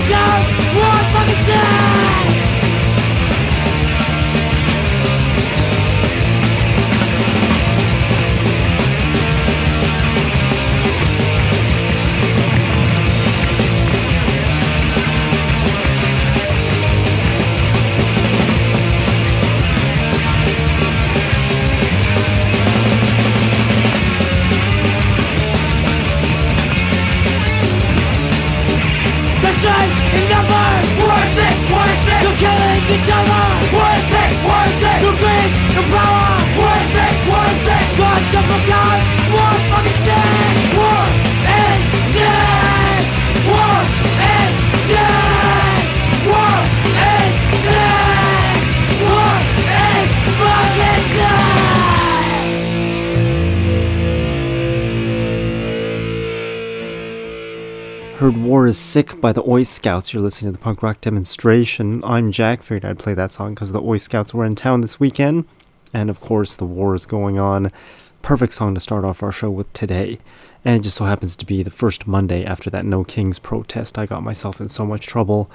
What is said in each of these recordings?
forgot what fucking said. In numbers, worse it, you're killing each other. Worse it, you're greed, your power. Worse it, God to forgot what fucking sin. War is sin. War is sin. War is sin. War is fucking sin. Heard War is Sick by the Oi Scouts. You're listening to the punk rock demonstration. I'm Jack. Figured I'd play that song because the Oi Scouts were in town this weekend. And of course, the war is going on. Perfect song to start off our show with today. And it just so happens to be the first Monday after that No Kings protest. I got myself in so much trouble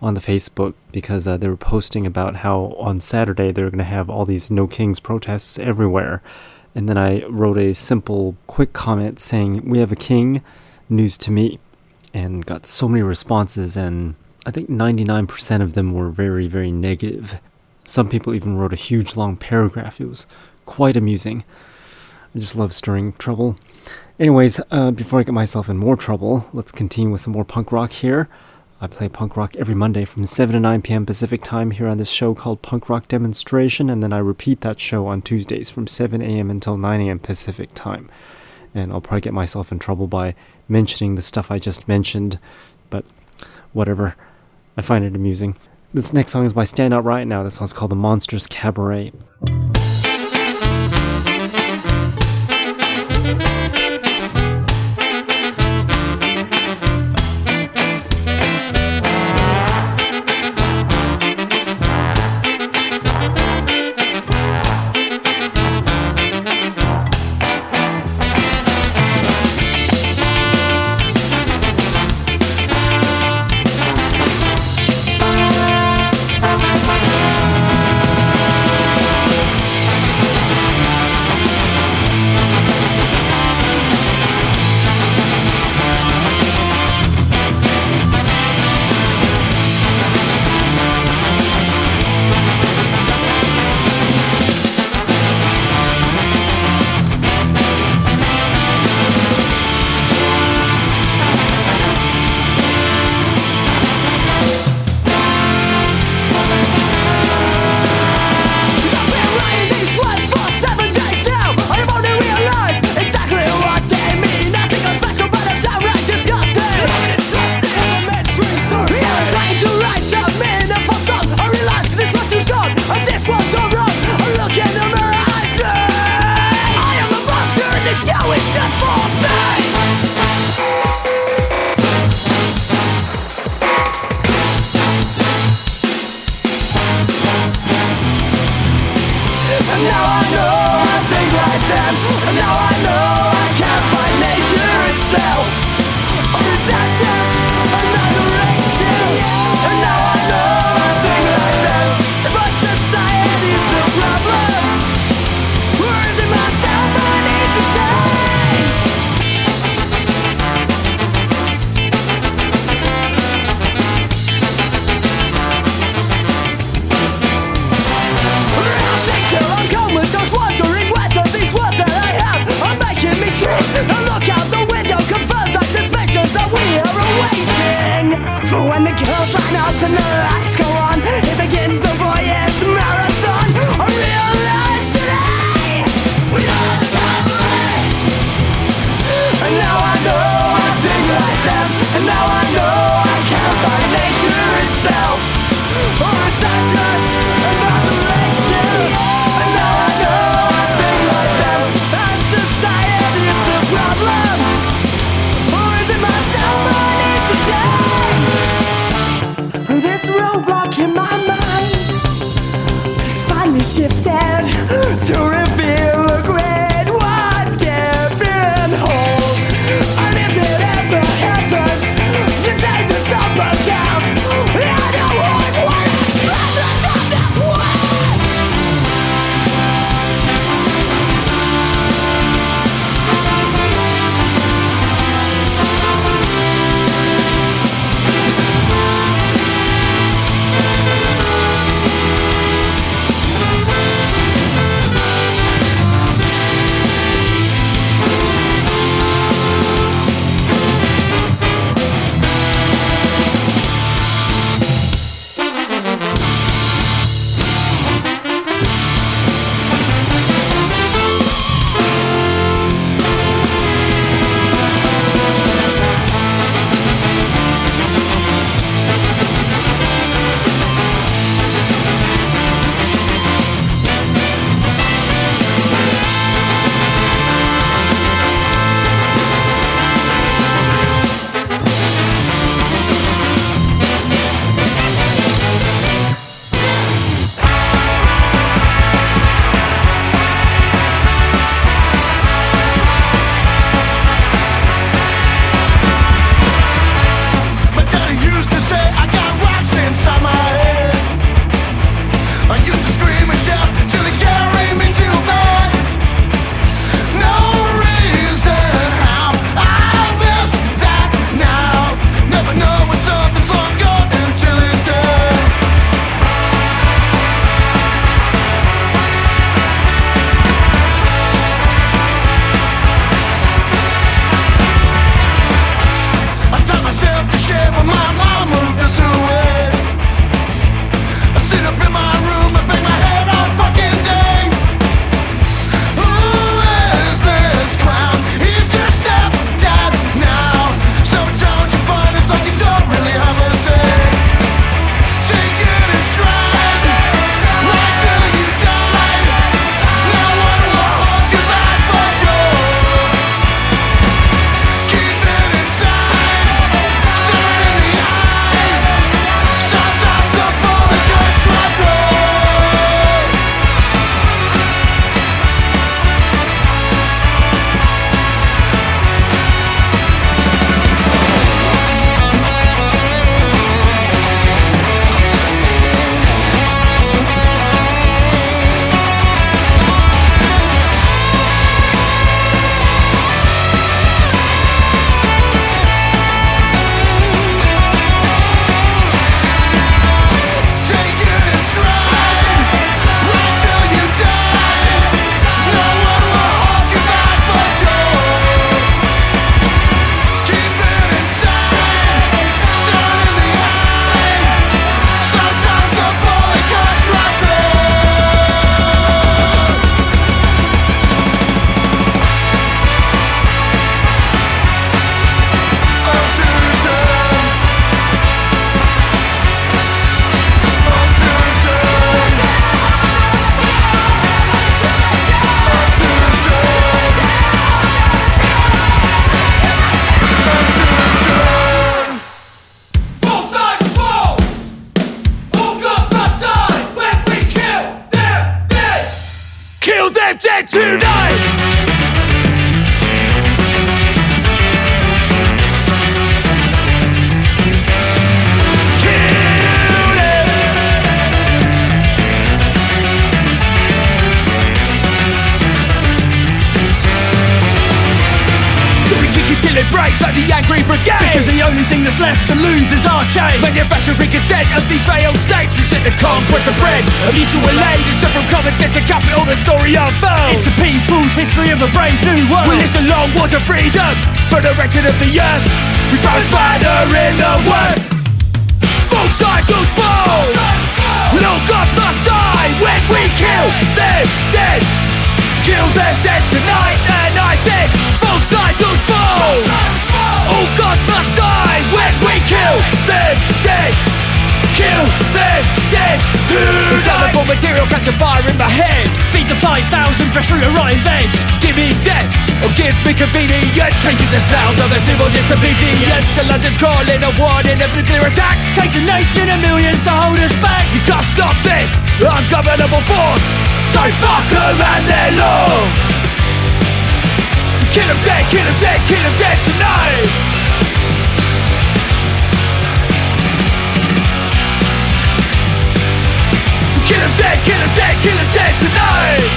on the Facebook because they were posting about how on Saturday they're going to have all these No Kings protests everywhere. And then I wrote a simple, quick comment saying, "We have a king, news to me." And got so many responses, and I think 99% of them were very, very negative. Some people even wrote a huge long paragraph. It was quite amusing. I just love stirring trouble. Anyways, before I get myself in more trouble, let's continue with some more punk rock here. I play punk rock every Monday from 7 to 9 p.m. Pacific time here on this show called Punk Rock Demonstration, and then I repeat that show on Tuesdays from 7 a.m. until 9 a.m. Pacific time. And I'll probably get myself in trouble by mentioning the stuff I just mentioned, but whatever. I find it amusing. This next song is by Stand Out Right Now. This song's called The Monsters Cabaret. Just wondering whether these words that I tonight. Till it breaks like the angry brigade. Because the only thing that's left to lose is our chain. Manufacturing consent of these failed states. Reject the conquest of bread, a mutual aid. It's from common sense to capital, the story unfolds. It's a people's history of a brave new world. We listen long war to freedom for the wretched of the earth. We throw a spanner in the works. Both sides will fall. Little gods must die when we kill them dead. Kill them dead tonight, and I said both sides will fall. All gods must die when we kill them dead. Kill them dead tonight. Flammable material catch a fire in my head. Feed the 5,000 fresh through a rotten veg. Give me death or give me convenience. Changing the sound of the civil disobedience. And London's calling a warning of nuclear attack. Takes a nation and millions to hold us back. You can't stop this ungovernable force. So fuck them and their law. Kill them dead, kill them dead, kill them dead tonight. Kill them dead, kill them dead, kill them dead tonight.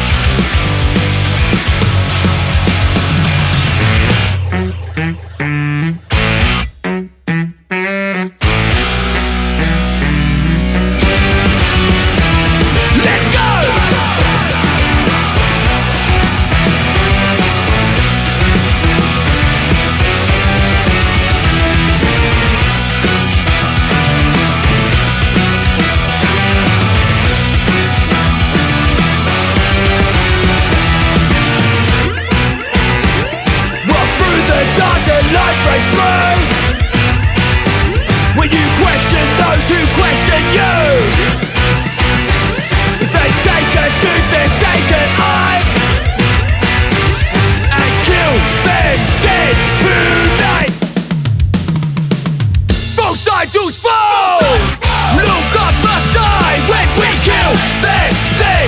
When you question those who question you, if they take the truth, then take an eye and kill them dead tonight. False idols fall. Little gods must die when we kill them dead.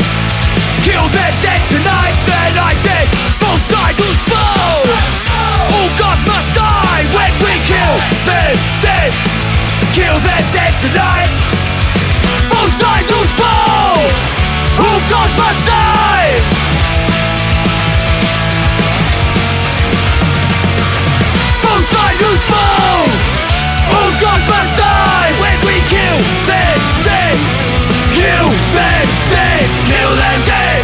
Kill them dead tonight, then I said false idols fall. All gods must die when we kill them dead. Kill them dead tonight. False idols fall. All gods must die. False idols fall. All gods must die when we kill them dead. Kill them dead. Kill them dead.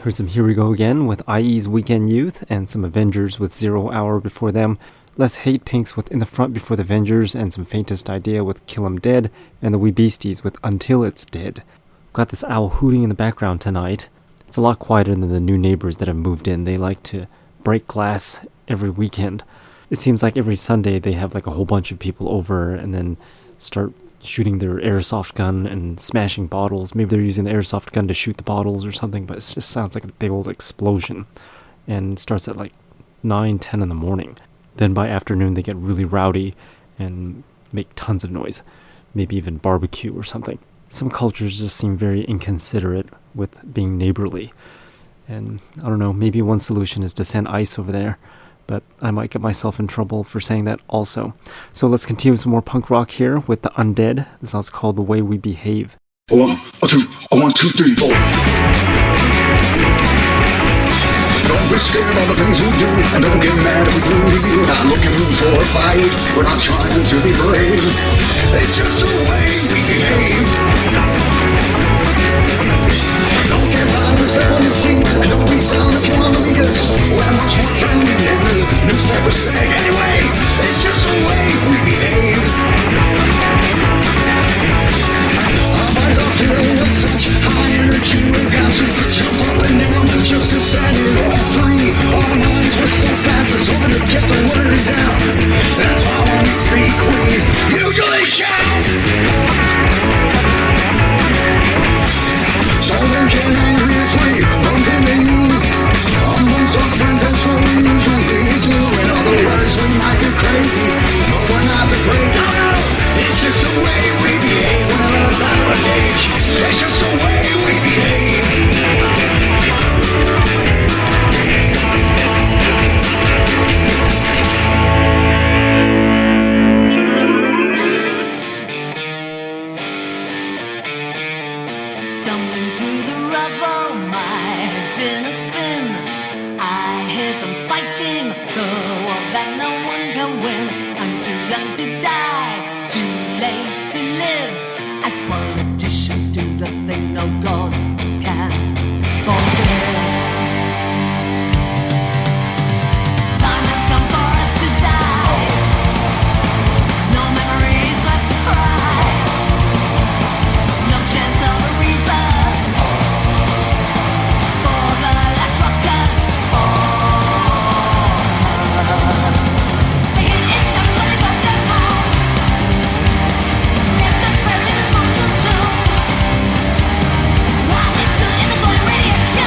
Heard some Here We Go Again with IE's Weekend Youth, and some Avengers with 0 Hour before them. Less Hate Pinks with In the Front before the Avengers, and some Faintest Idea with Kill 'Em Dead, and the Wee Beasties with Until It's Dead. Got this owl hooting in the background tonight. It's a lot quieter than the new neighbors that have moved in. They like to break glass every weekend. It seems like every Sunday they have like a whole bunch of people over and then start shooting their airsoft gun and smashing bottles. Maybe they're using the airsoft gun to shoot the bottles or something, but it just sounds like a big old explosion. And it starts at like 9, 10 in the morning. Then by afternoon they get really rowdy and make tons of noise. Maybe even barbecue or something. Some cultures just seem very inconsiderate with being neighborly. And I don't know, maybe one solution is to send ICE over there. But I might get myself in trouble for saying that also. So let's continue with some more punk rock here with the Undead. This song's called The Way We Behave. 1, 2, 3, 4. Don't be scared of the things we do, and don't get mad if we bleed. We're not looking for a fight, we're not trying to be brave. It's just the way we behave. Don't get violent, step on your feet, and don't be silent if you want to lead us. We're much more friendly than the newspapers say anyway. It's just the way we behave. Our minds are filled with such high energy, we've got to jump up and down just to set it all free. Our minds work so fast, it's hard to get the words out. That's why when we speak, we usually shout. So don't get angry if we bump into you. Amongst our friends, that's what we usually do. In other words, we might be crazy, but we're not the great. No, no, it's just the way we behave when it's our age. It's just the way we behave. Stumbling through the rubble, my head's in a spin. I hear them fighting the war that no one can win. I'm too young to die, too late to live. As politicians do the thing no God can forgive. Time has come for us to die. No memories left to cry. No chance of a rebirth for the last rockets. They hit in chunks when they drop their bomb. Left us buried in this mortal tomb. While they stood in the glowing radiation.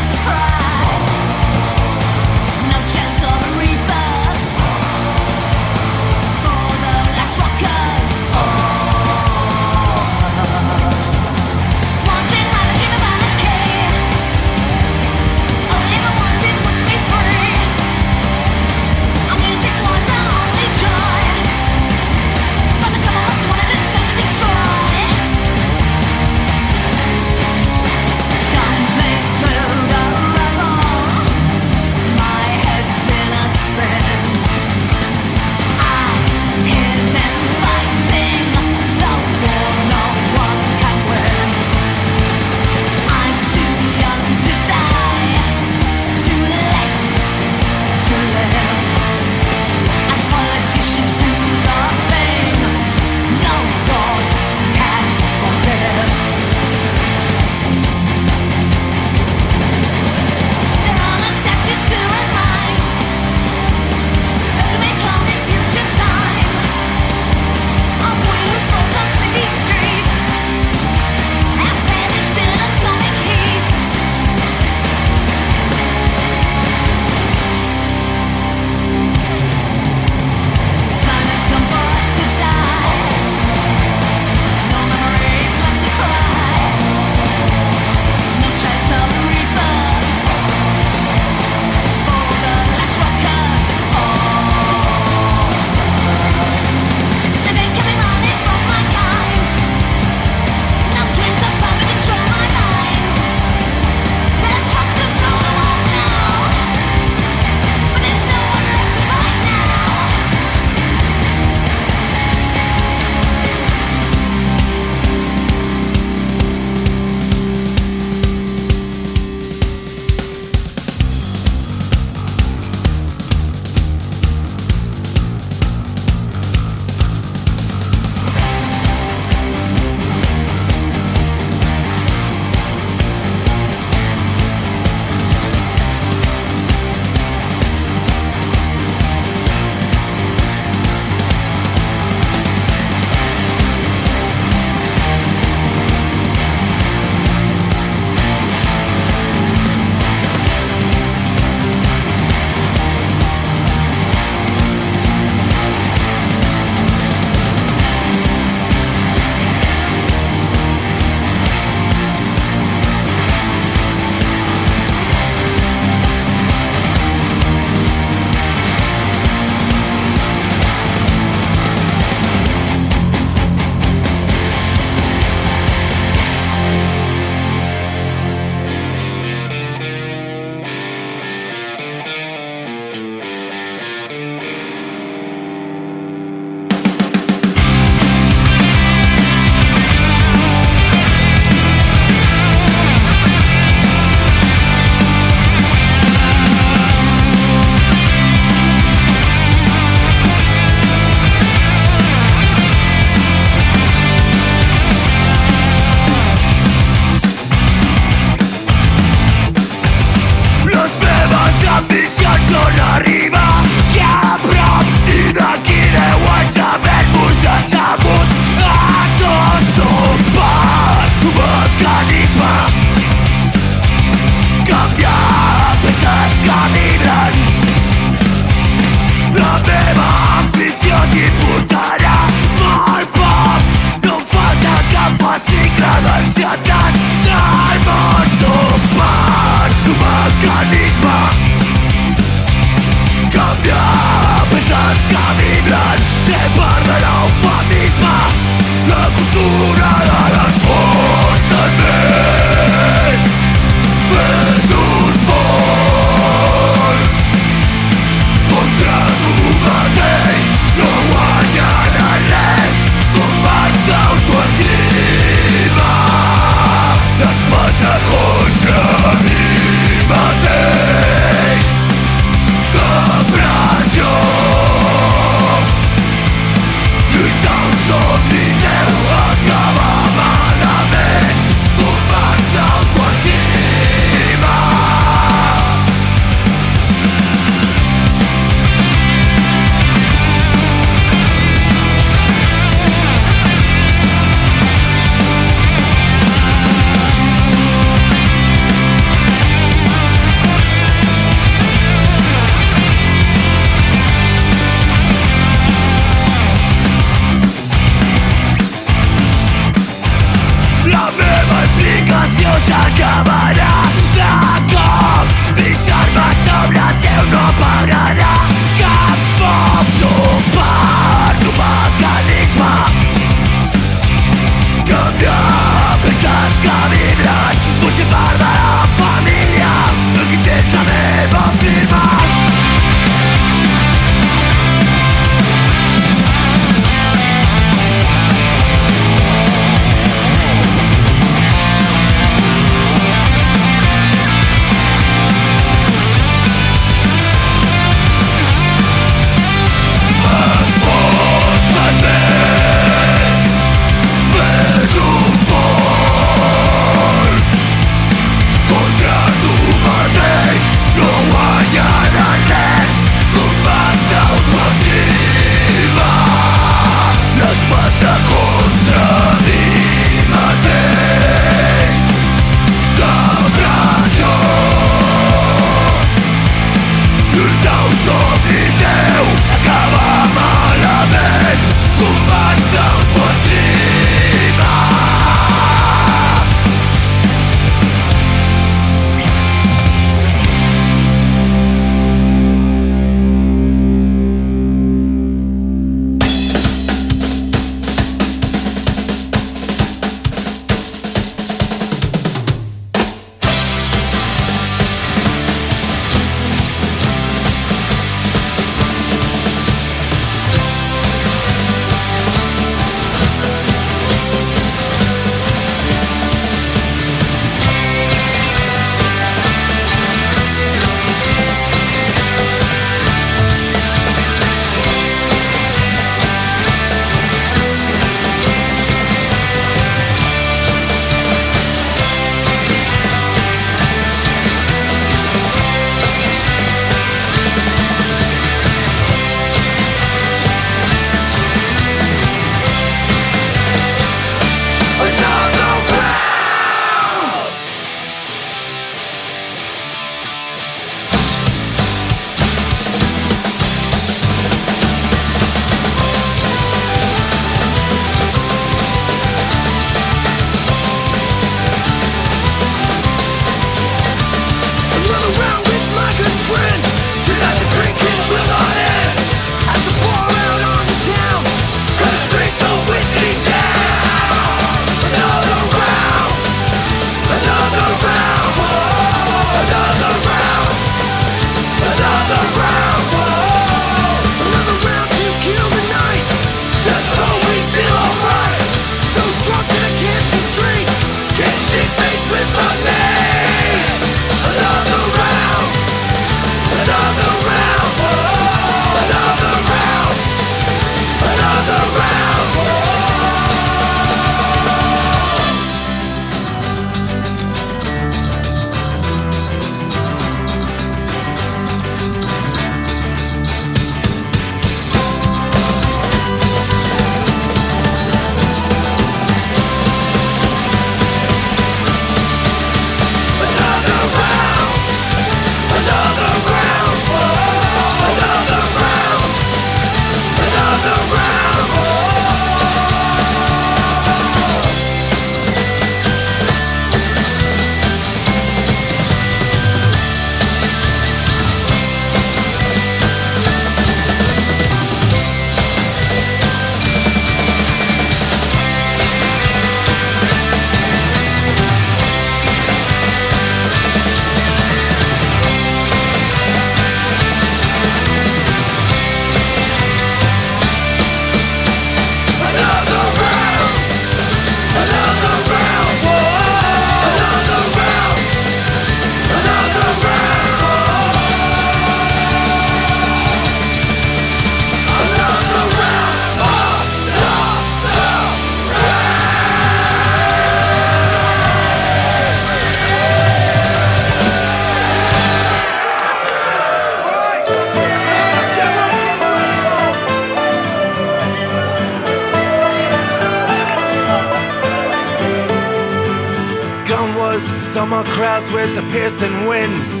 Summer crowds with the piercing winds.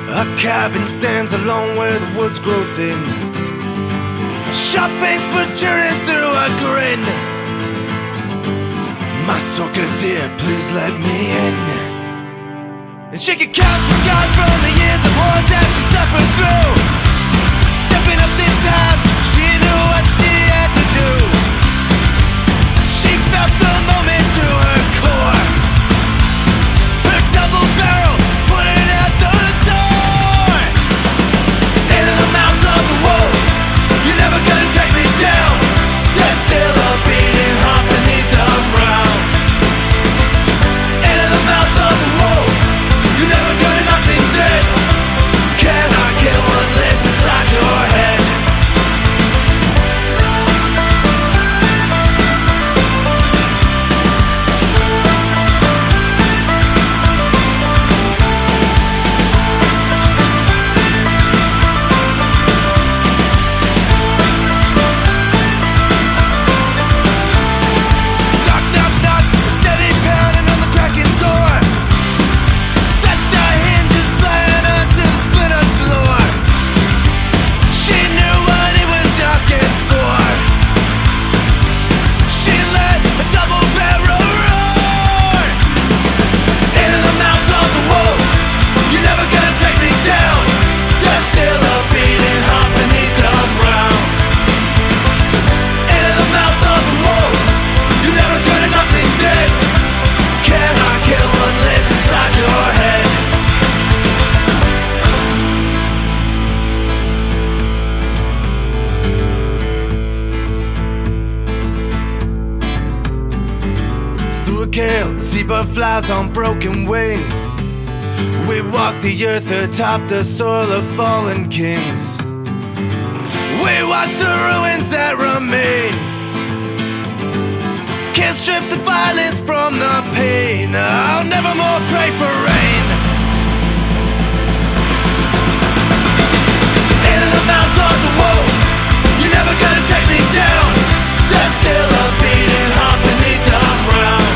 A cabin stands alone where the woods grow thin. Sharp face protruding through a grin. My soca dear, please let me in. And she could count the scars from the years of horrors that she suffered through. Stepping up this time, she knew what she had to do. She felt the moment to her core. Her double barrel put it out the door. Into the mouth of the wolf. You're never gonna take me down. There's still a beating heart beneath the ground. Into the mouth of the wolf. You're never gonna knock me dead. Cannot kill what lives inside your head. Knock, knock, knock, steady pounding on the cracking door. Set the hinges flying onto the splintered floor. She knew what he was knocking for. She let a double barrel roar. Into the mouth of the wolf. You're never gonna take me down. There's still a beating heart beneath the ground. Into the mouth of the wolf. You're never gonna knock me dead. Cannot kill what lives inside your head. Through a gale, a seabird flies on broken wings. We walk the earth atop the soil of fallen kings. We walk the ruins that remain. Can't strip the violence from the pain. I'll never more pray for rain. Into the mouth of the wolf. You're never gonna take me down. There's still a beating heart beneath the ground.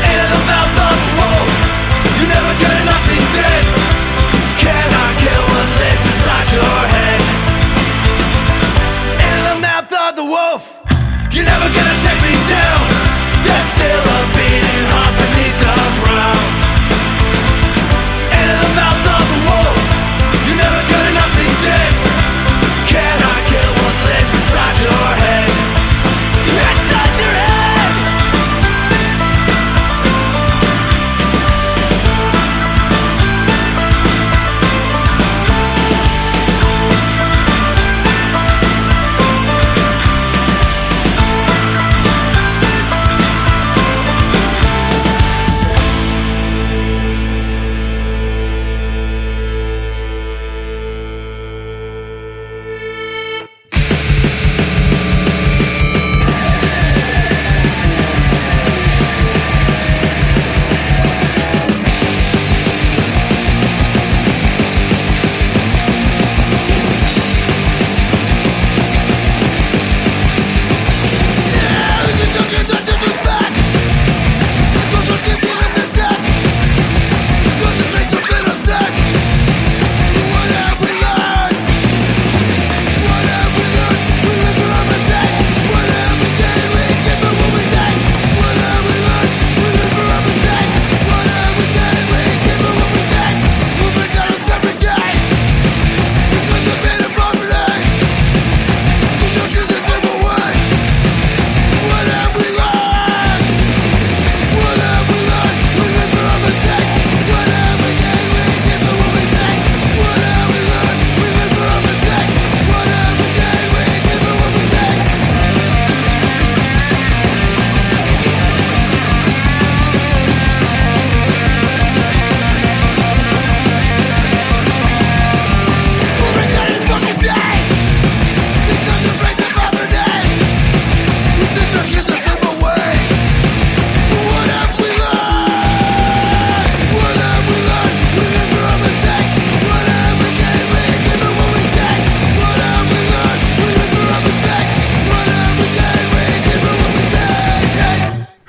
Into the mouth of the wolf. You're never gonna knock me dead. Cannot kill what lives inside your head. Into the mouth of the wolf. You're never gonna take me down. There's still a beating heart beneath the ground.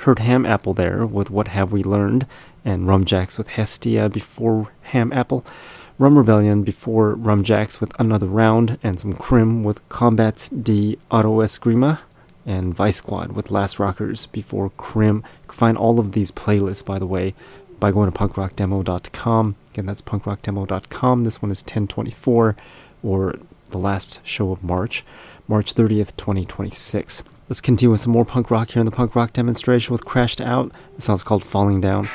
heard Ham Apple there with What Have We Learned, and Rum Jacks with Hestia before Ham Apple, Rum Rebellion before Rum Jacks with Another Round, and some Crim with Combat de Auto Esgrima, and Vice Squad with Last Rockers before Crim. You can find all of these playlists, by the way, by going to punkrockdemo.com. Again, that's punkrockdemo.com. This one is 1024, or the last show of March 30th, 2026. Let's continue with some more punk rock here in the punk rock demonstration with Crashed Out. The song's called Falling Down.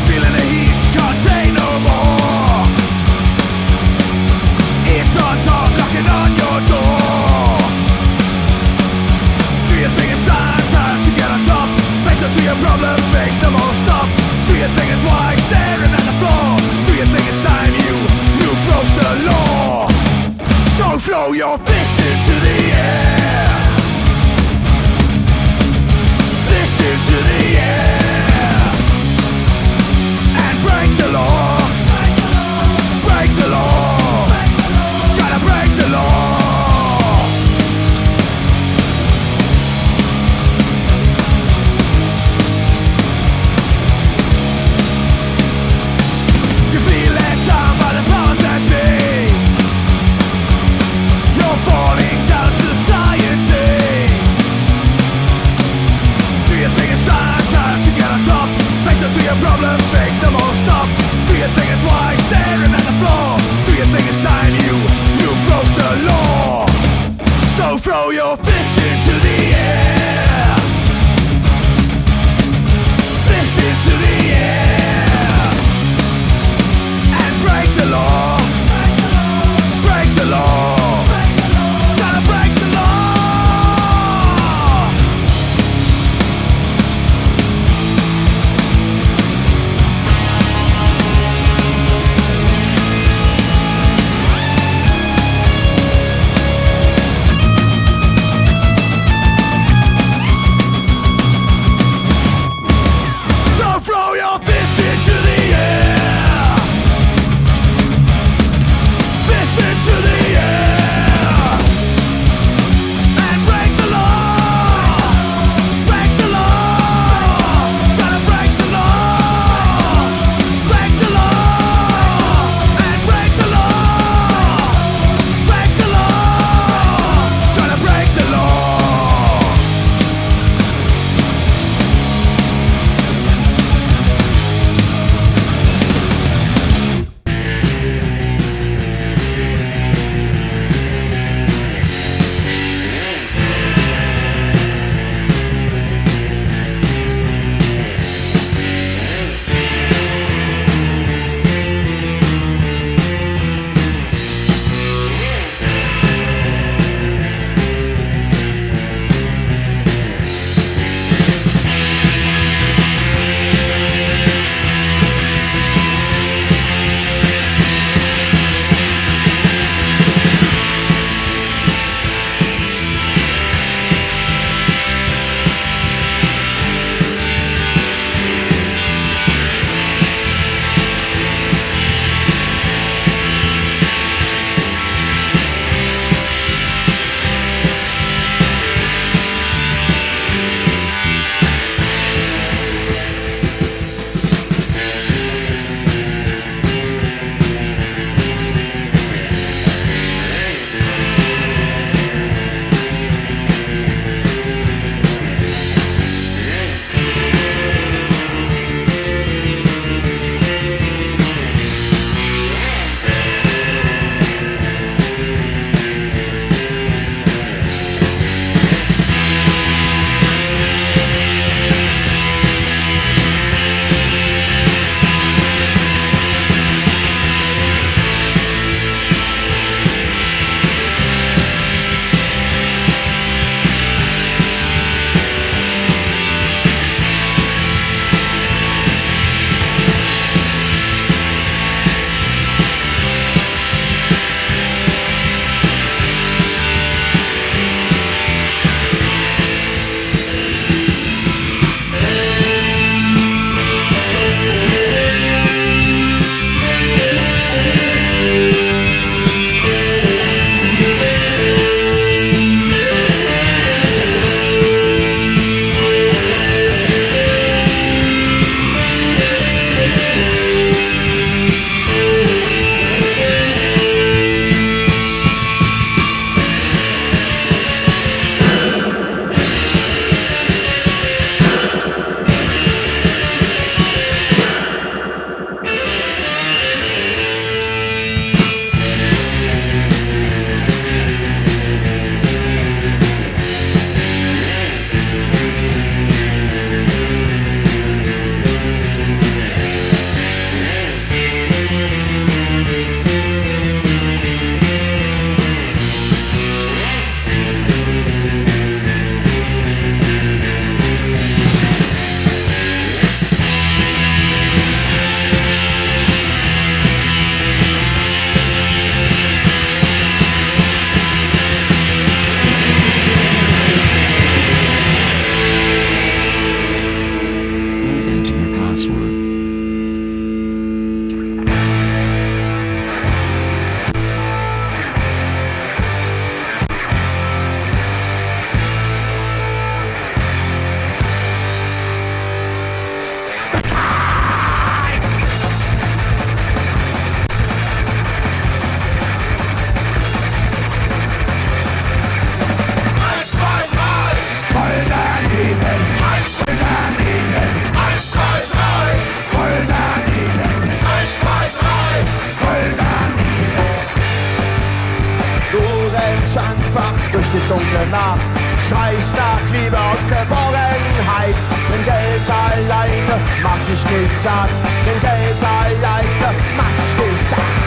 Feeling the heat, can't take no more. It's on top, knocking on your door. Do you think it's time to get on top? Face up to your problems, make them all stop. Do you think it's wise staring at the floor? Do you think it's time you broke the law? So throw your fist into the air. Fist into the air. And break the law. Break the law. Gotta break the law. You feel let down by the powers that be. You're falling down society. Do you think it's time to get on top? Face up to your problems, make them all stop. Do you think it's wise staring at the floor? Do you think it's time you broke the law? So throw your fist into the air. Fist into the air. And break the law. Break the law. Gotta break the law. So throw your fist dunkle Nacht. Scheiß nach Liebe und Geborgenheit. Denn Geld alleine macht dich nicht satt. Denn Geld alleine macht dich nicht satt.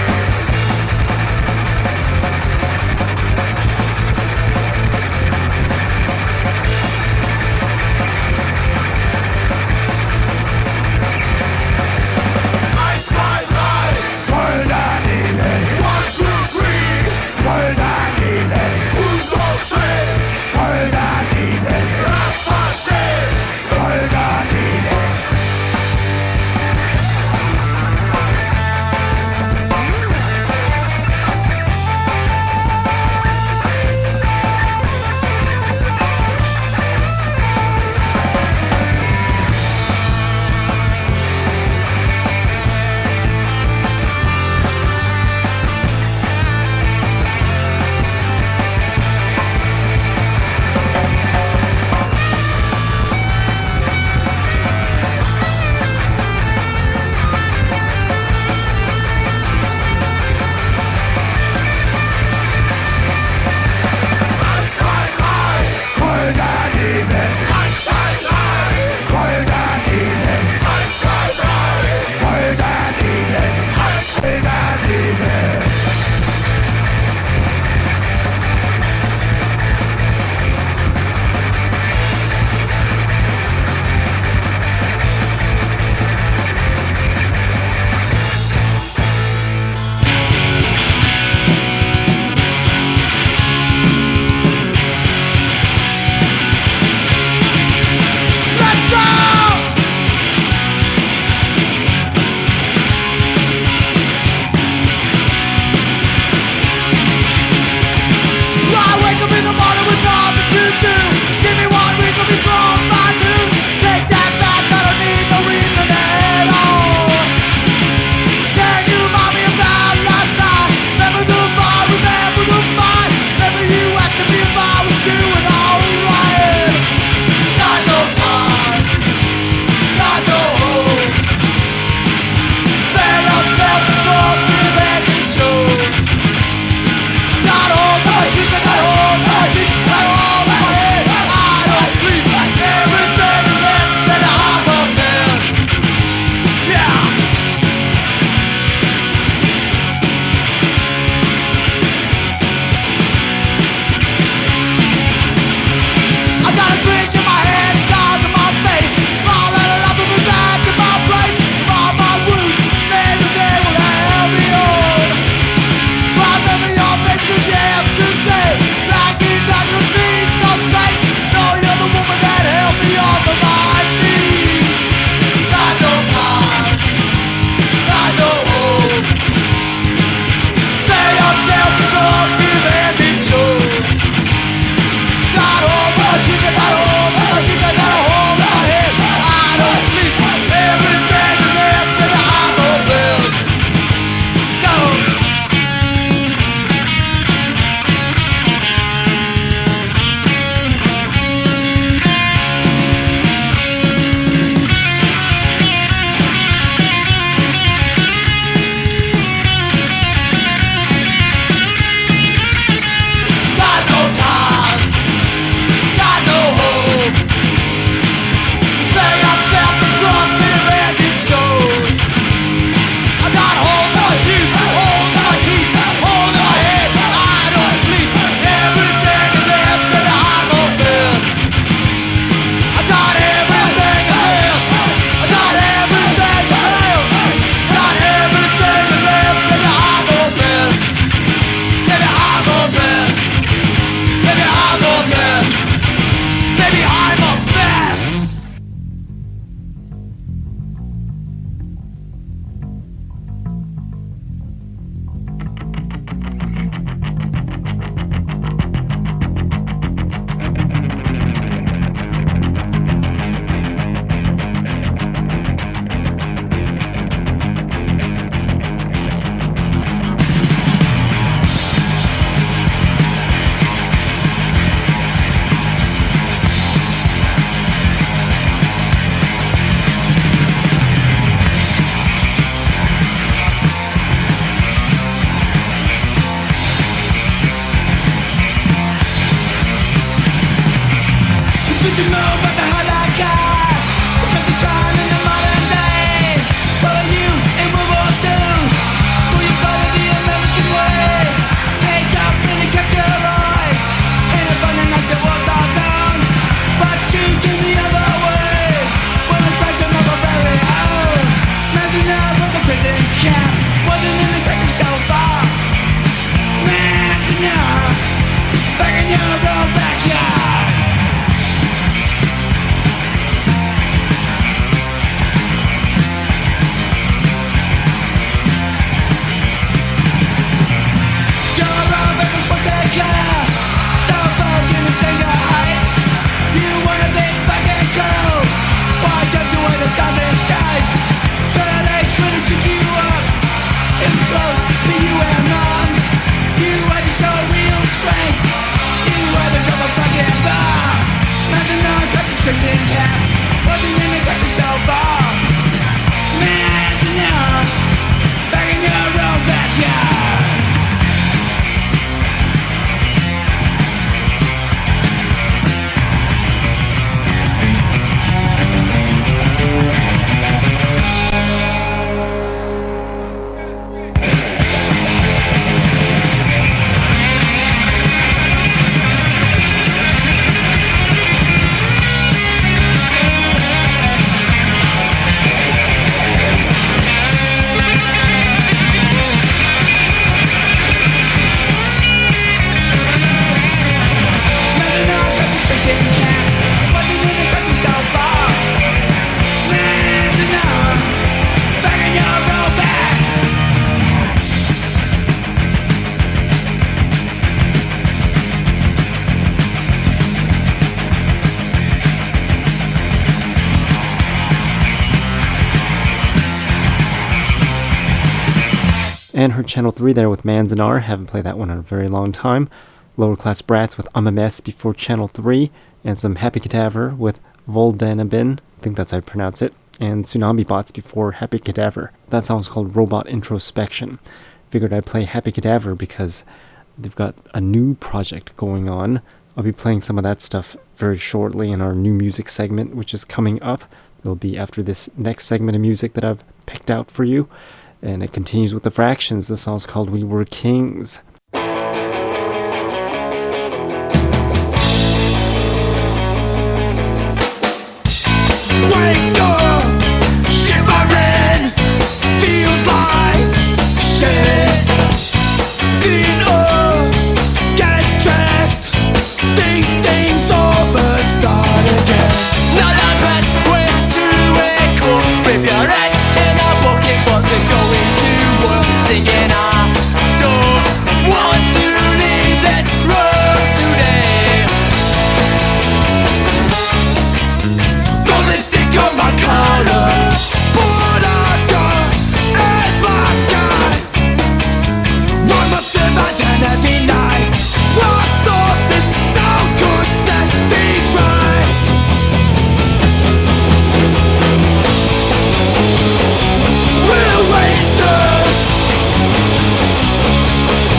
prison camp. Wasn't in the country so far. Man, back in your own backyard. You're a reckless one taker. So broken and take a hike. You wanna be fucking cool. Why don't you wait a thousand shots? But they couldn't shoot you up. Too close to you and none. You had to show real strength. You had to drop a fucking bomb. Nothing on concentration camp. Wasn't in the country so far. Man, back in your own backyard. And her Channel 3 there with Manzanar. Haven't played that one in a very long time. Lower Class Brats with I'm a Mess before Channel 3. And some Happy Cadaver with Voldanabin. I think that's how I pronounce it. And Tsunami Bots before Happy Cadaver. That song's called Robot Introspection. Figured I'd play Happy Cadaver because they've got a new project going on. I'll be playing some of that stuff very shortly in our new music segment, which is coming up. It'll be after this next segment of music that I've picked out for you. And it continues with the Fractions. The song's called We Were Kings. Wake up, shivering, feels like shit. Clean up, get dressed, think things over, start again. Not impressed with to wake up with your head in a bucket, wasn't going to work, singing I don't want to leave this room today. No lipstick on my collar, but I've got a black eye. Why must I survive every night? I thought this town could set things right. We're wasters,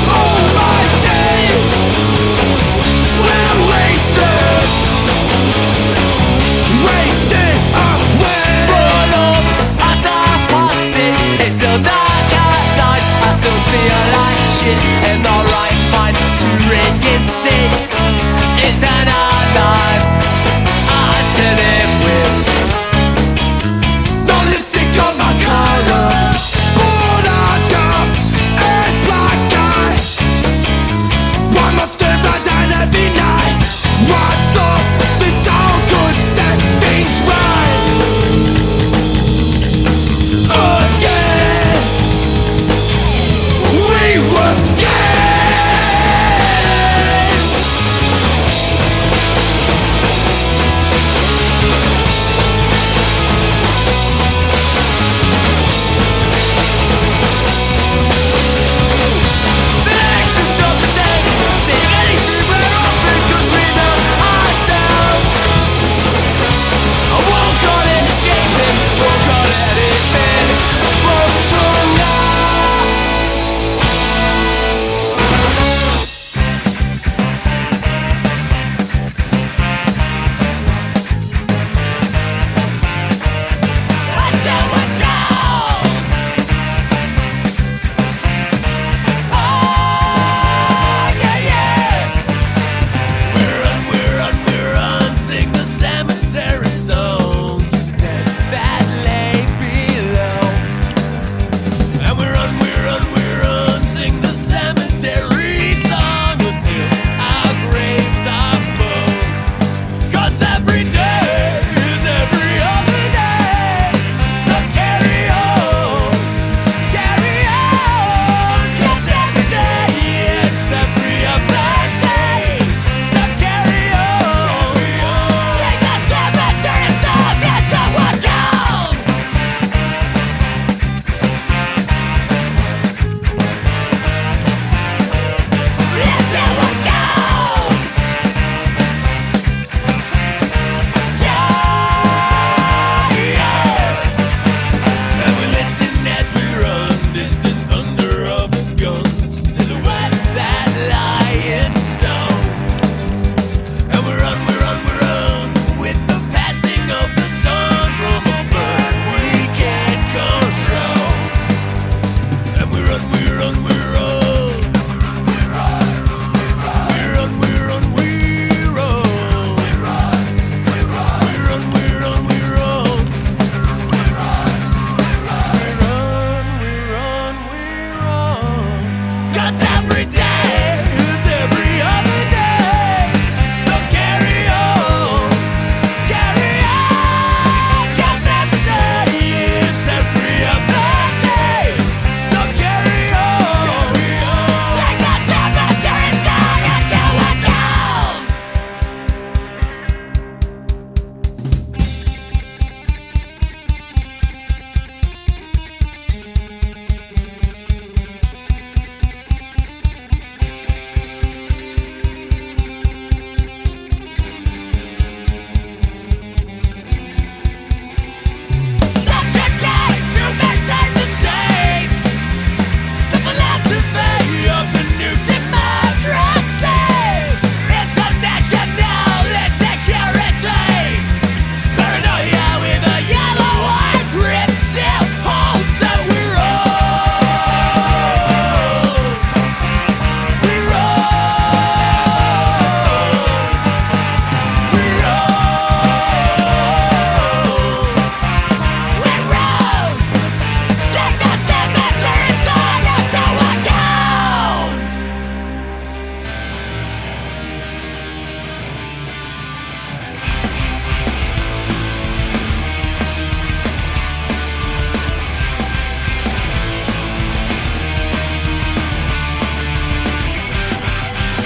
all my days. We're wasted, wasted away. Roll up at 6:30. It's still dark outside. I still feel like shit in the right mind to ring and sing. It's an hard life to live with. No lipstick on my collar, but I've got a black eye. Why must I run down every night? I thought this town could set things right. Again, we were gay.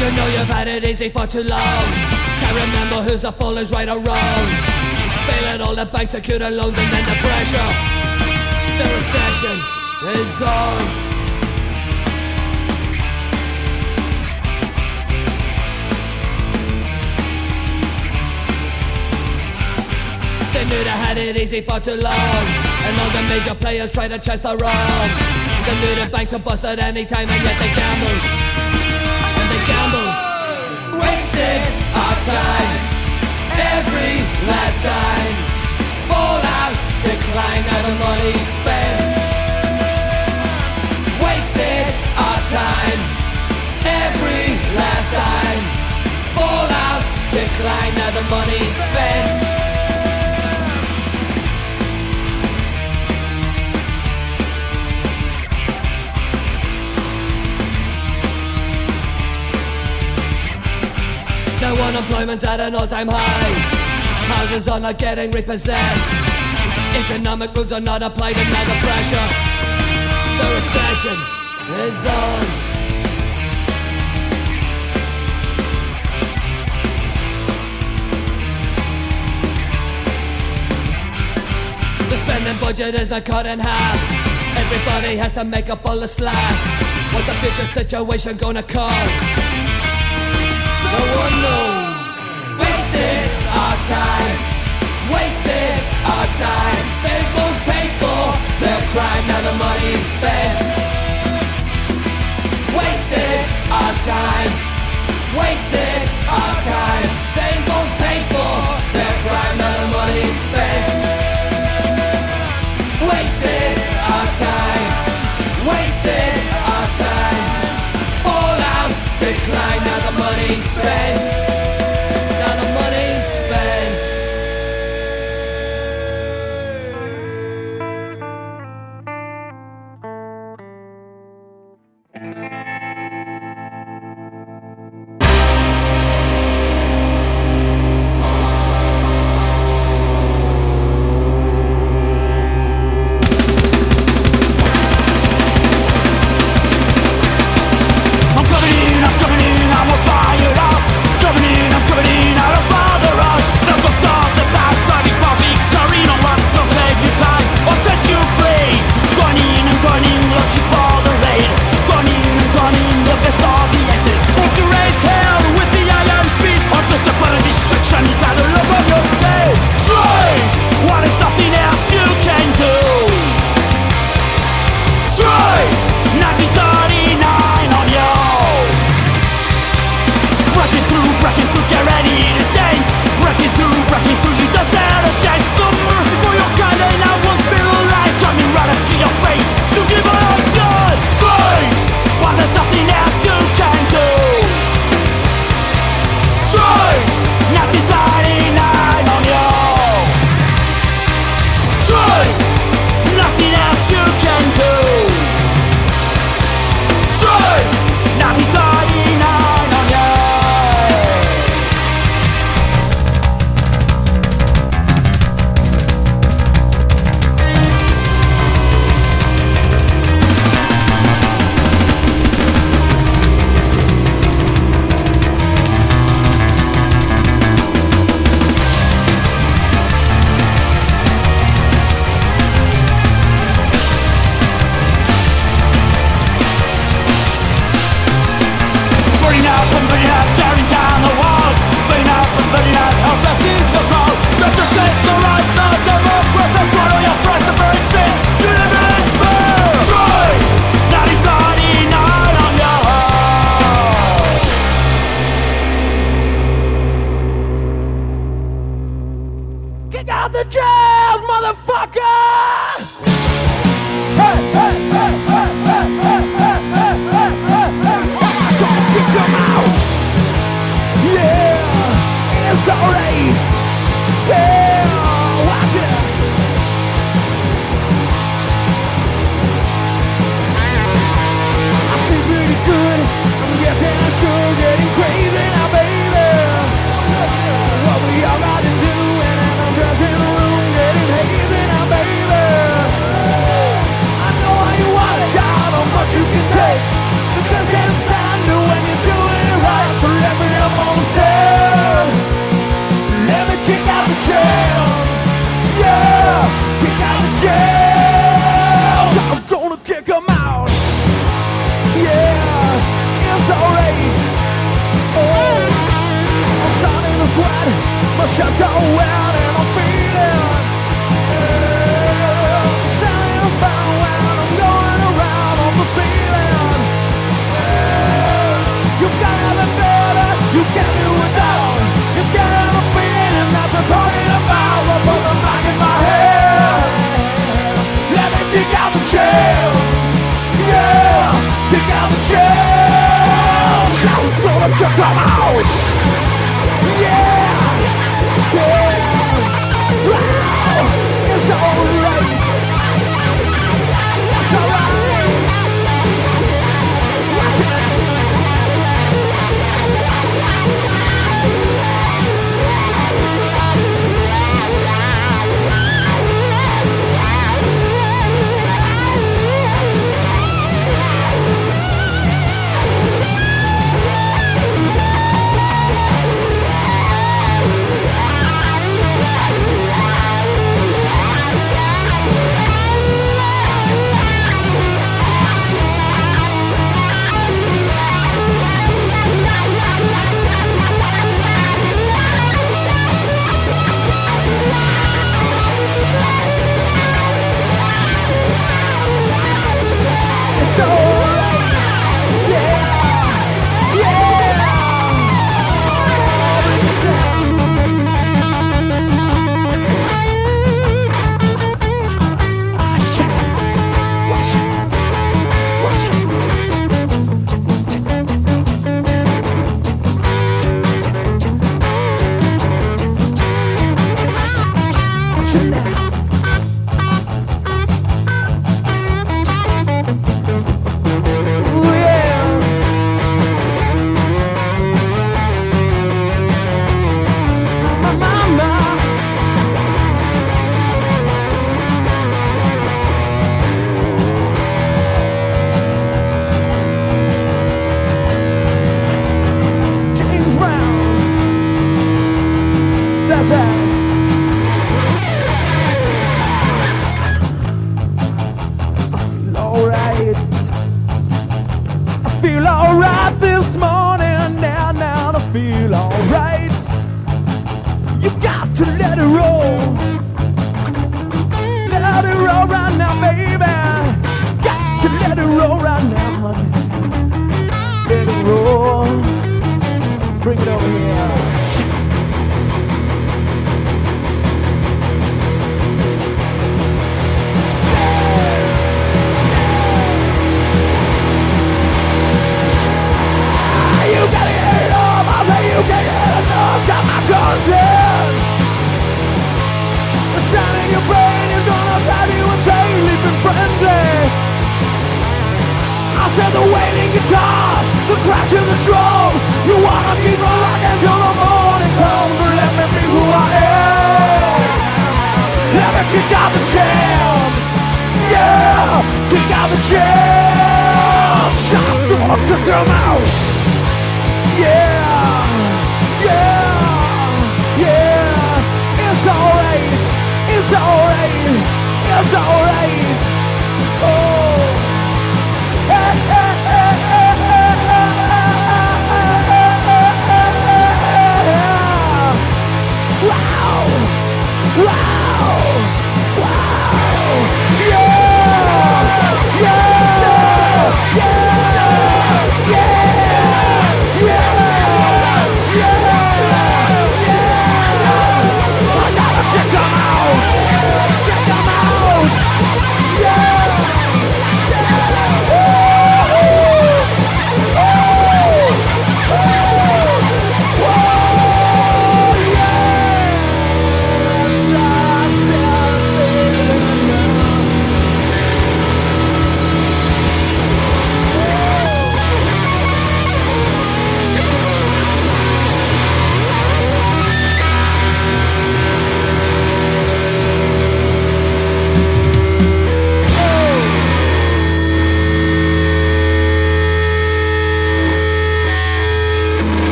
You know you've had it easy for too long. Can't remember who's the fool, who's right or wrong. Bailing all the banks, secured loans, and then the pressure. The recession is on. They knew they had it easy for too long, and all the major players tried to chase the wrong. They knew the banks would bust at any time, and yet they gambled. And they gambled. Wasted our time, every last dime. Fallout, decline, now the money's spent. Wasted our time, every last dime. Fallout, decline, now the money's spent. Now unemployment's at an all-time high. Houses are not getting repossessed. Economic rules are not applied, and now the pressure, the recession is on. The spending budget is not cut in half. Everybody has to make up all the slack. What's the future situation gonna cause? No one knows. Wasted our time, wasted our time. They won't pay for their crime, now the money's spent. Wasted our time, wasted our time. They won't pay for their crime, now the money's spent. Wasted our time, wasted our time. Fallout, decline, now the money's spent. Now the money's spent. I'm coming in, I'm fired up. Jumping jams. Yeah, kick out the jams. I'm gonna check them out. Yeah, yeah. Wow, it's alright. It's alright. Watch it.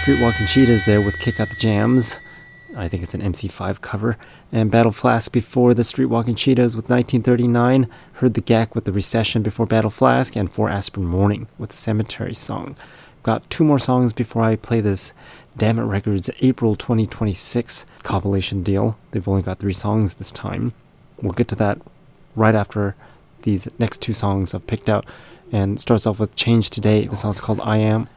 Streetwalking Cheetahs there with Kick Out the Jams. I think it's an MC5 cover. And Battle Flask before the Streetwalking Cheetahs with 1939. Heard the Gak with the Recession before Battle Flask. And For Aspirin Morning with Cemetery Song. Got two more songs before I play this Damn It Records' April 2026 compilation deal. They've only got 3 songs this time. We'll get to that right after these next 2 songs I've picked out. And it starts off with Change Today. The song's called I Am.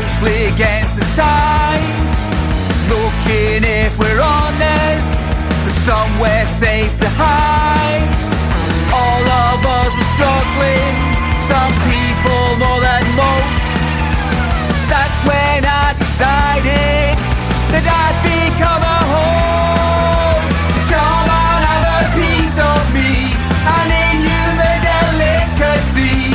loosely against the tide, looking if we're honest for somewhere safe to hide. All of us were struggling, some people more than most. That's when I decided that I'd become a host. Come on, have a piece of me, an inhuman delicacy.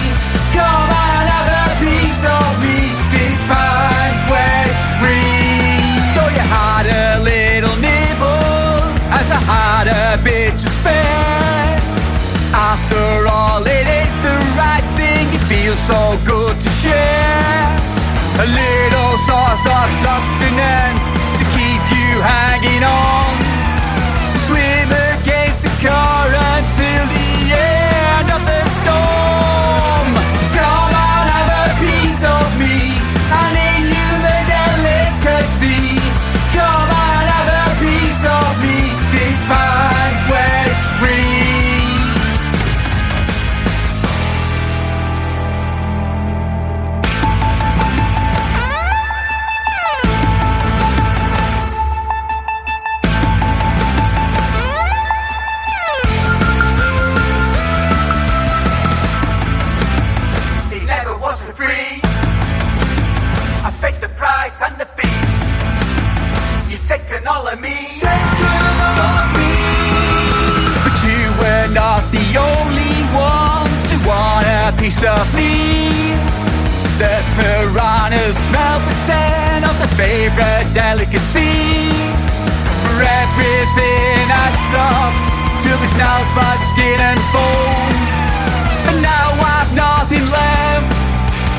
Come on, have a piece of me, this banquet's free. So you had a little nibble, as I had a bit to spare. After all, it is the right thing, it feels so good to share. A little source of sustenance to keep you hanging on, to swim against the current till the end of the storm. Come on, have a piece of me, an inhuman delicacy. Come on, have a piece of me, this banquet's free. And the fee, you've taken all of me, but you were not the only ones who want a piece of me. The piranhas smell the scent of the favorite delicacy. For everything adds up till there's now but skin and bone. And now I've nothing left,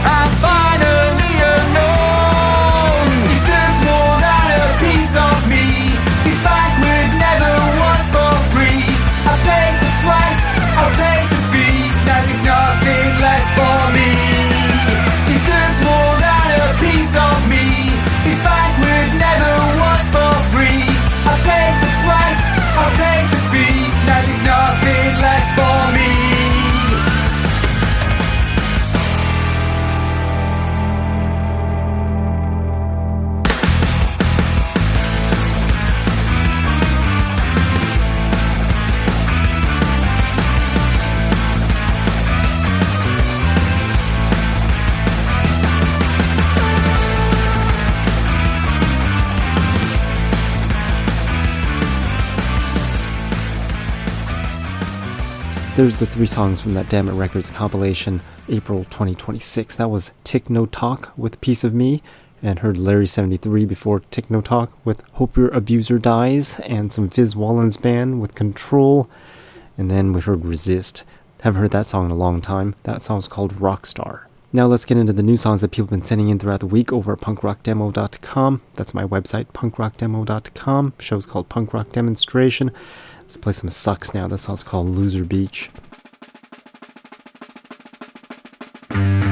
I'm finally alone. Piece of me, this banquet never was for free. I paid the price, I paid the fee, now there's nothing left for me. You took more than a piece of me, this banquet never was for free. I paid the price, I paid the fee, now there's nothing left for me. There's the 3 songs from that Dammit Records compilation, April 2026. That was Techno Talk with Piece of Me, and heard Larry 73 before Techno Talk with Hope Your Abuser Dies, and some Fizz Wallens Band with Control, and then we heard Resist. Haven't heard that song in a long time. That song's called Rockstar. Now let's get into the new songs that people have been sending in throughout the week over at punkrockdemo.com. That's my website, punkrockdemo.com. Show's called Punk Rock Demonstration. Let's play some Sucks now. This song's called Loser Beach. Yeah.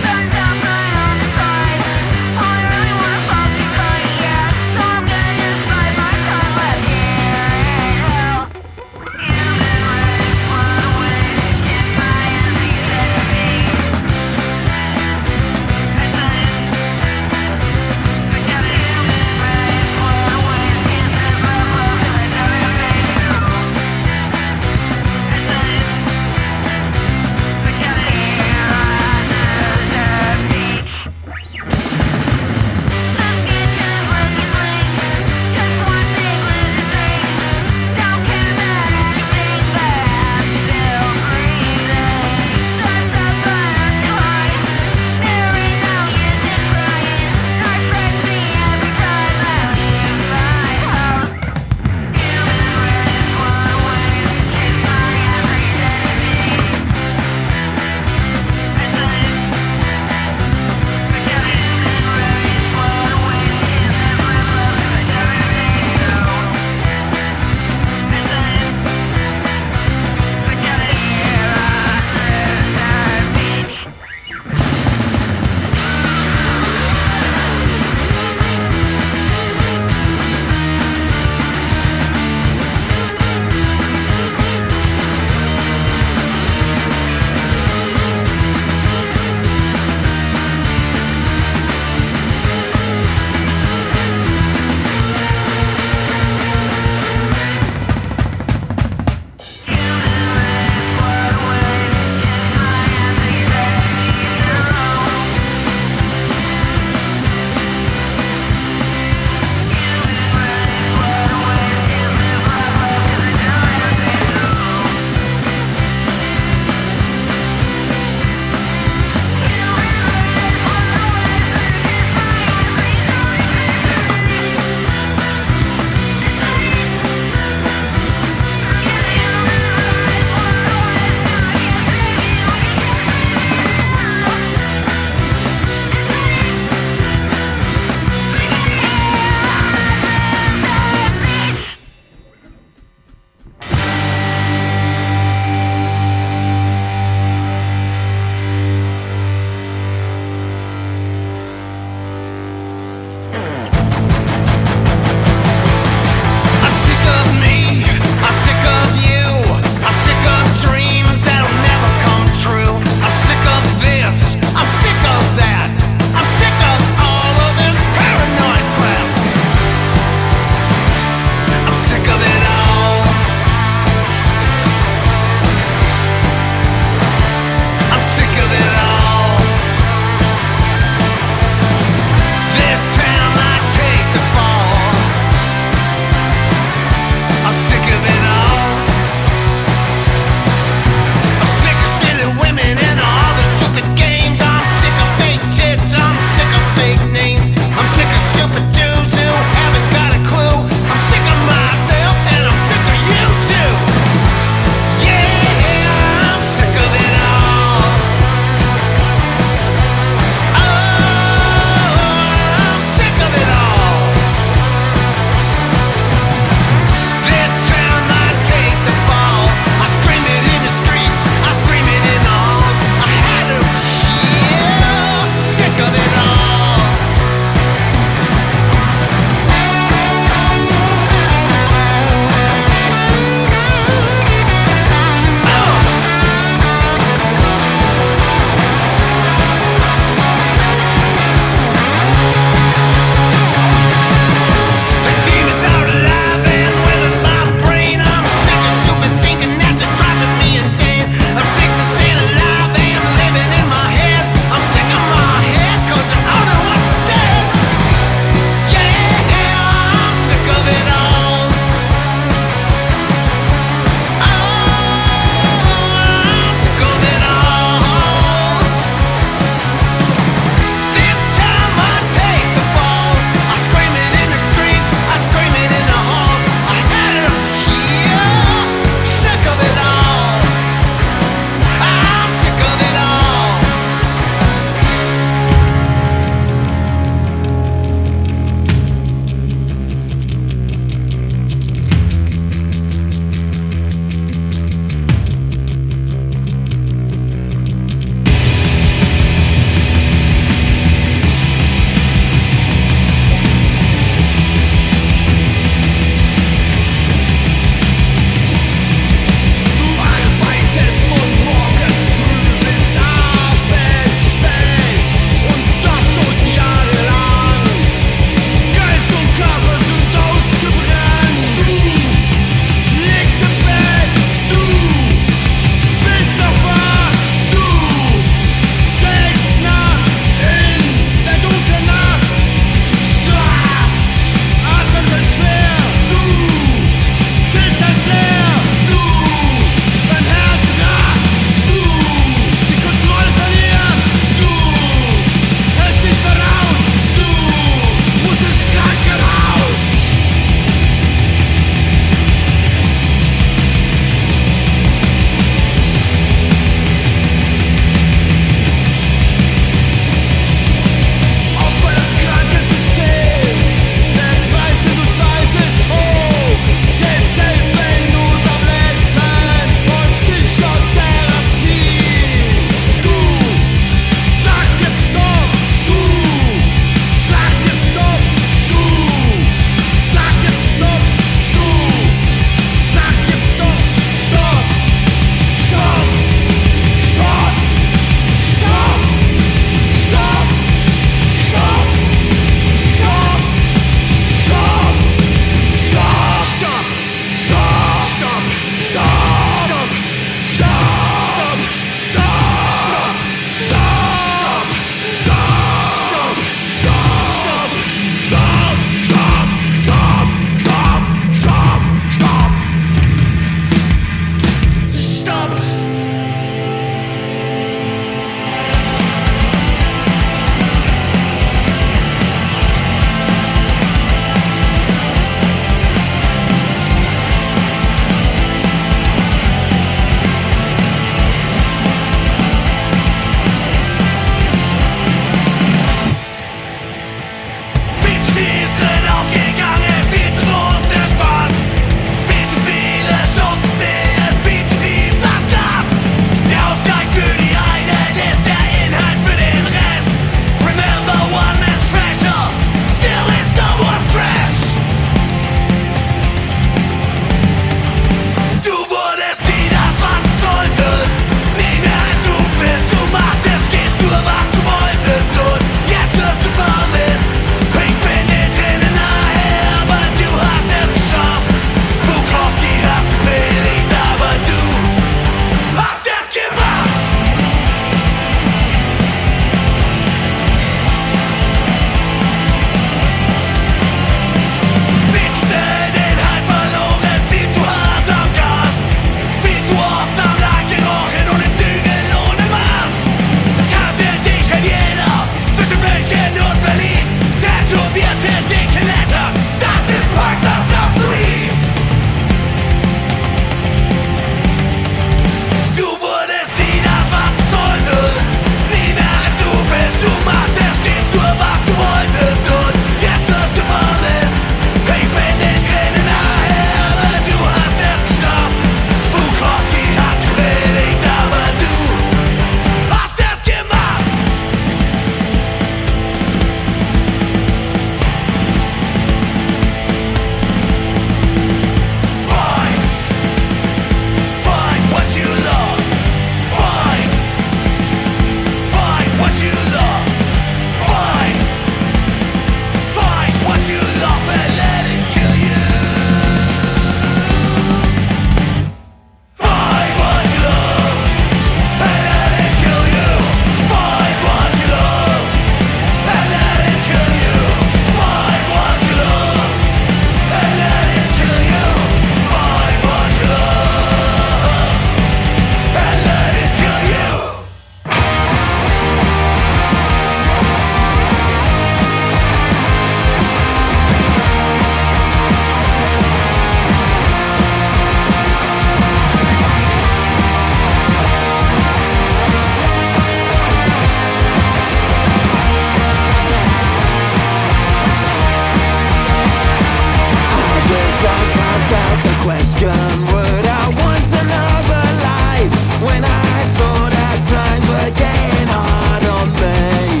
question, would I want another life when I saw that times were getting hard on me?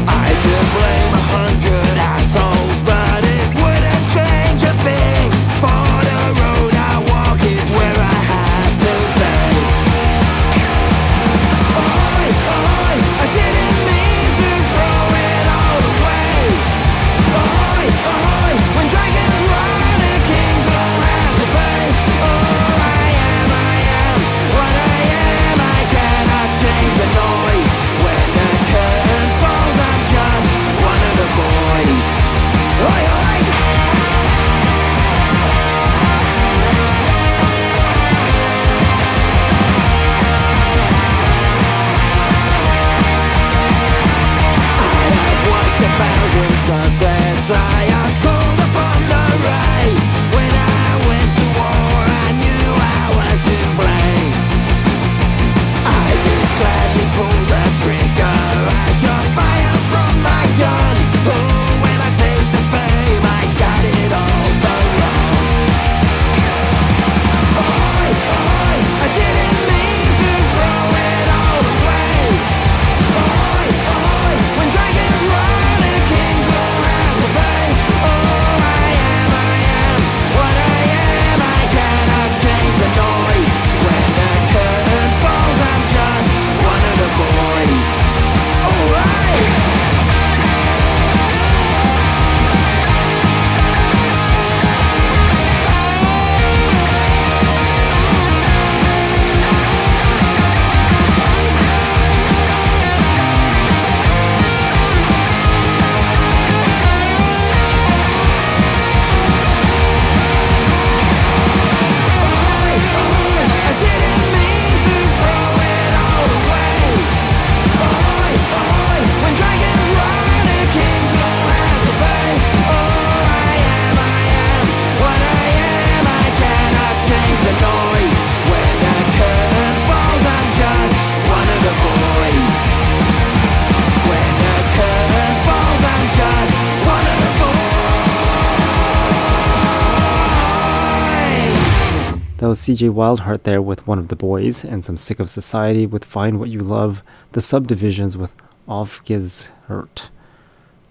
I could blame 100 assholes, but it wouldn't change a thing. For the road I walk is where I have to be. I didn't mean to throw it all away. When dragons ride and kings don't have to pay. Oh, I am what I am. I cannot change the noise. When the curtain falls, I'm just one of the boys. Oi, oi. I have watched 1,000 sunsets. I have called upon the rain. When I went to war, I knew I was to blame. I did gladly pull the trigger as your fire from my gun. Oh, when I taste the fame, I got it all so wrong. I didn't mean to throw it all away. When dragons ride and kings don't have to pay. Oh, I am what I am. I cannot change the noise. When the curtain falls, I'm just one of the boys. Alright. I didn't mean to throw it all away. When dragons ride and kings don't have to pay. Oh, I am what I am. I cannot change the noise. When the curtain falls, I'm just one of the boys. When the curtain falls, I'm just one of the boys. That was CJ Wildheart there with One of the Boys, and some Sick of Society with Find What You Love, the Subdivisions with Aufgehört.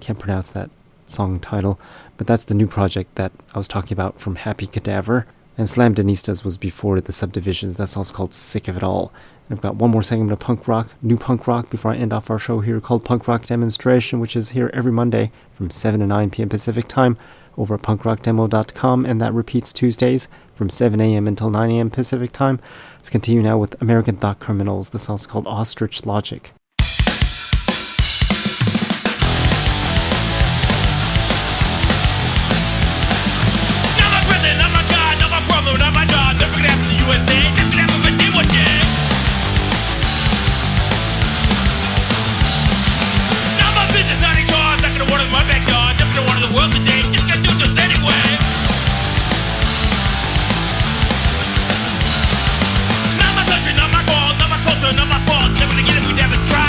Can't pronounce that song title, but that's the new project that I was talking about from Happy Cadaver. And Slam Denistas was before the Subdivisions. That song's called Sick of It All. And I've got one more segment of punk rock, new punk rock, before I end off our show here, called Punk Rock Demonstration, which is here every Monday from 7 to 9 p.m. Pacific time over at punkrockdemo.com, and that repeats Tuesdays from 7 a.m. until 9 a.m. Pacific time. Let's continue now with American Thought Criminals. The song's called Ostrich Logic. Not my president, not my God, not my brother, not my dog. Never gonna happen to the USA. Never gonna happen to anyone, yeah. Not my business, not in charge. Not gonna water my backyard. Never gonna water the world today. Just gonna do this anyway. Not my country, not my call, not my culture, not my fault. Never gonna get it, we never try.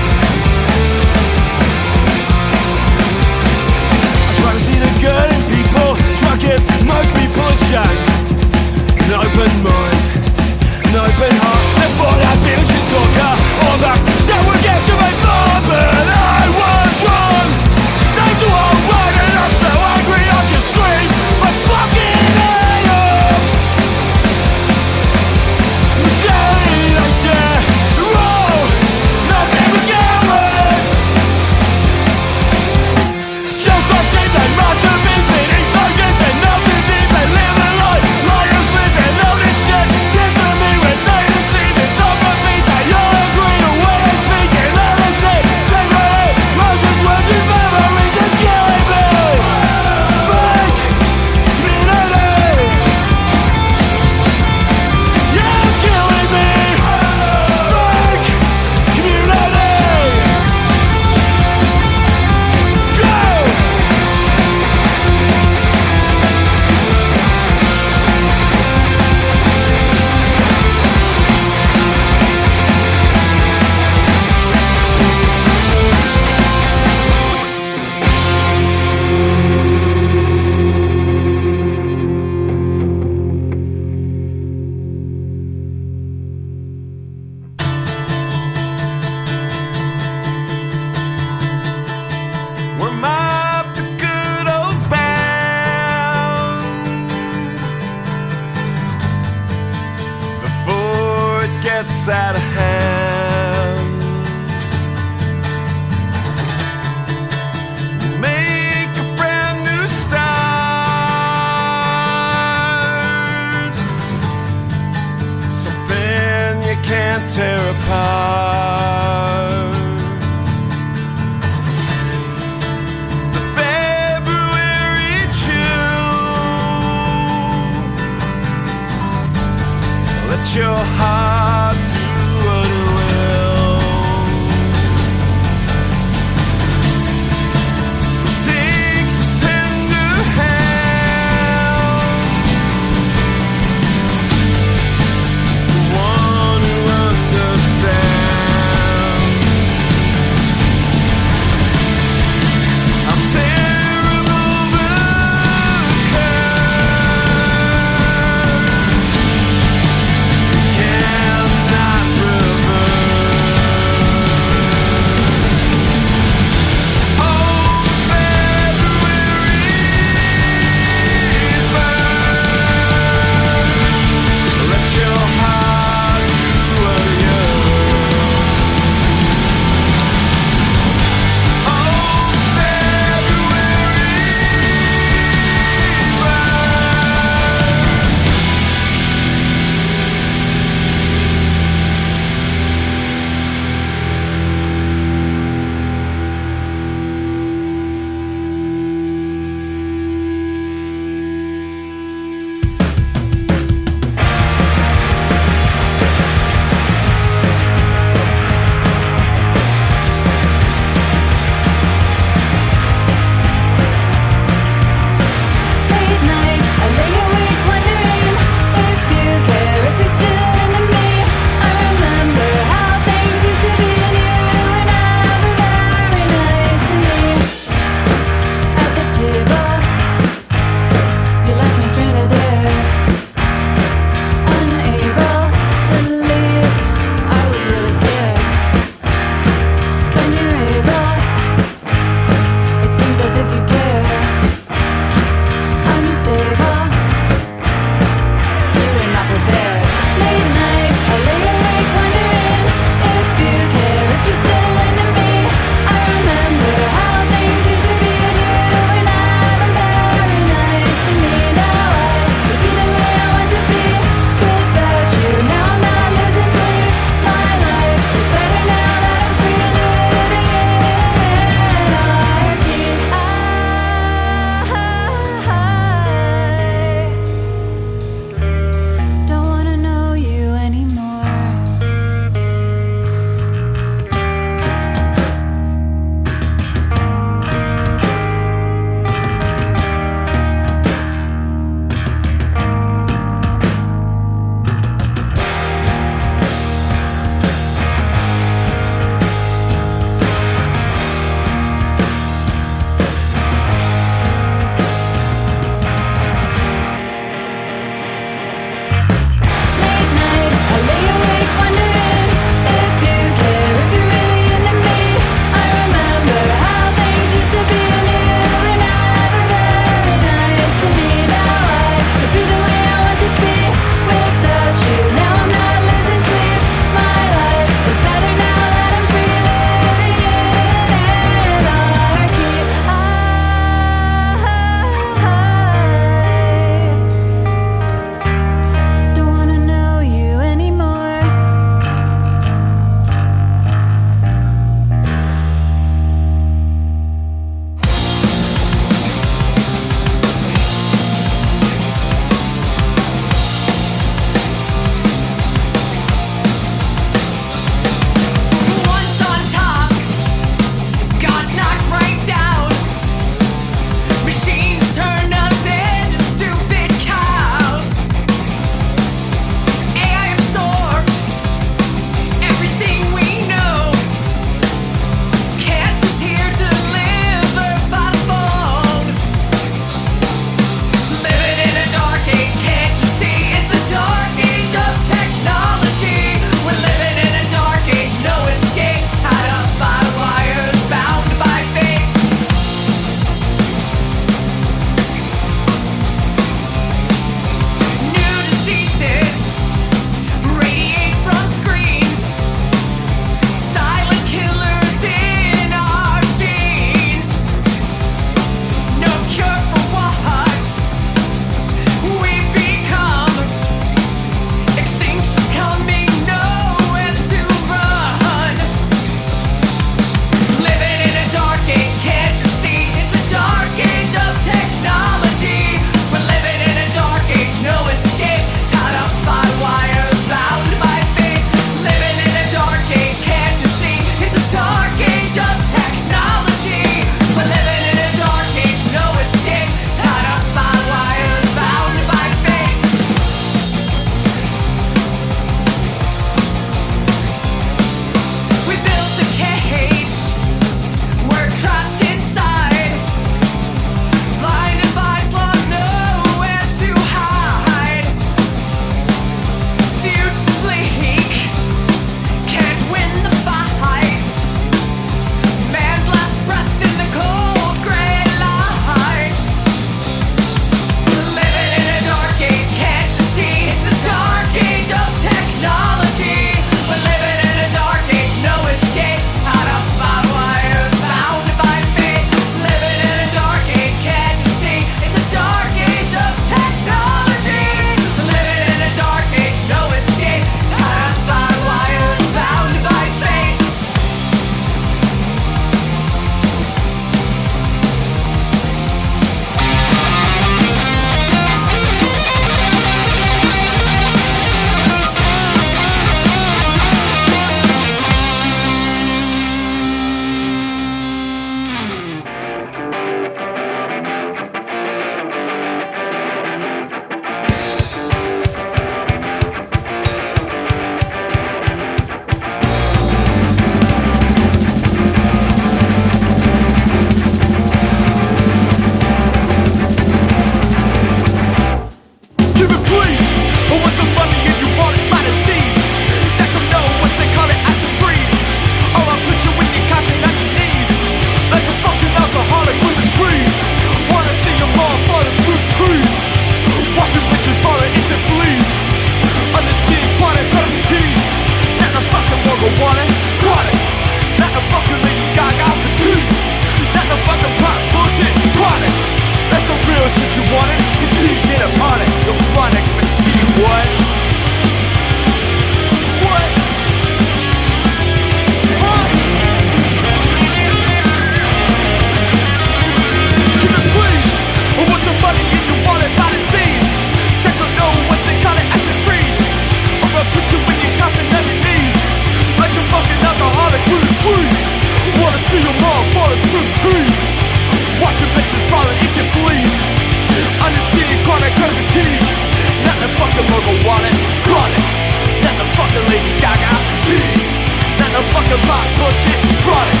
pop, bullshit, chronic.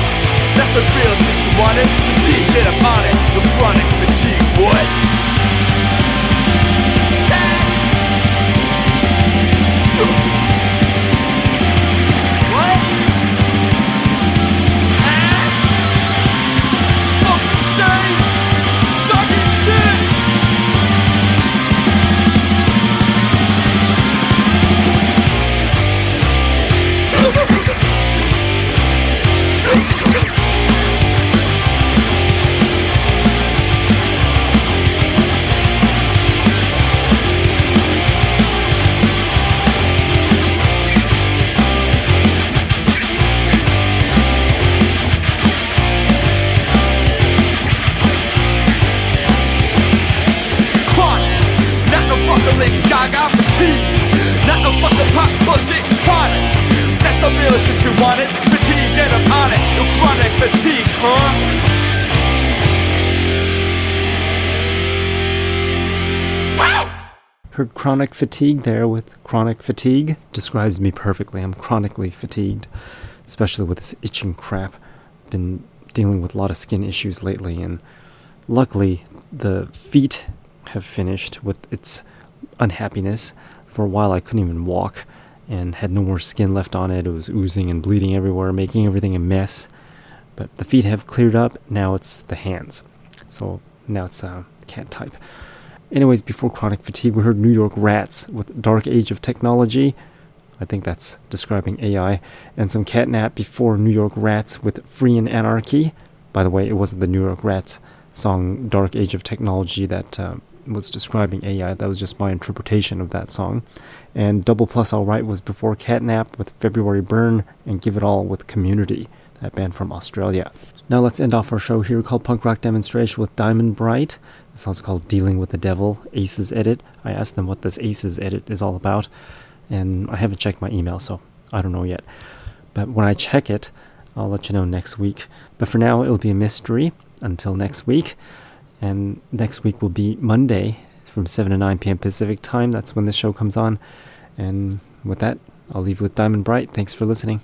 That's the real shit you wanted. Fatigue, get up on it. The chronic fatigue, what? Gaga fatigue. Not no fucking pop bullshit, chronic. That's the real shit you wanted. Fatigue, get up on it. No chronic fatigue, huh? Heard chronic fatigue there with chronic fatigue. Describes me perfectly. I'm chronically fatigued, especially with this itching crap. Been dealing with a lot of skin issues lately, and luckily the feet have finished with its unhappiness. For a while I couldn't even walk and had no more skin left on it. It was oozing and bleeding everywhere, making everything a mess. But the feet have cleared up. Now it's the hands. So now it's cat type. Anyways, before chronic fatigue, we heard New York Rats with Dark Age of Technology. I think that's describing AI. And some Catnap before New York Rats with Free and Anarchy. By the way, it wasn't the New York Rats song Dark Age of Technology that was describing AI. That was just my interpretation of that song. And Double Plus Alright was before Catnap with February Burn and Give It All with Community, that band from Australia. Now let's end off our show here called Punk Rock Demonstration with Diamond Bright. The song's called Dealing with the Devil, Aces Edit. I asked them what this Aces Edit is all about, and I haven't checked my email, so I don't know yet. But when I check it, I'll let you know next week. But for now, it'll be a mystery until next week. And next week will be Monday from 7 to 9 p.m. Pacific time. That's when this show comes on. And with that, I'll leave you with Diamond Bright. Thanks for listening.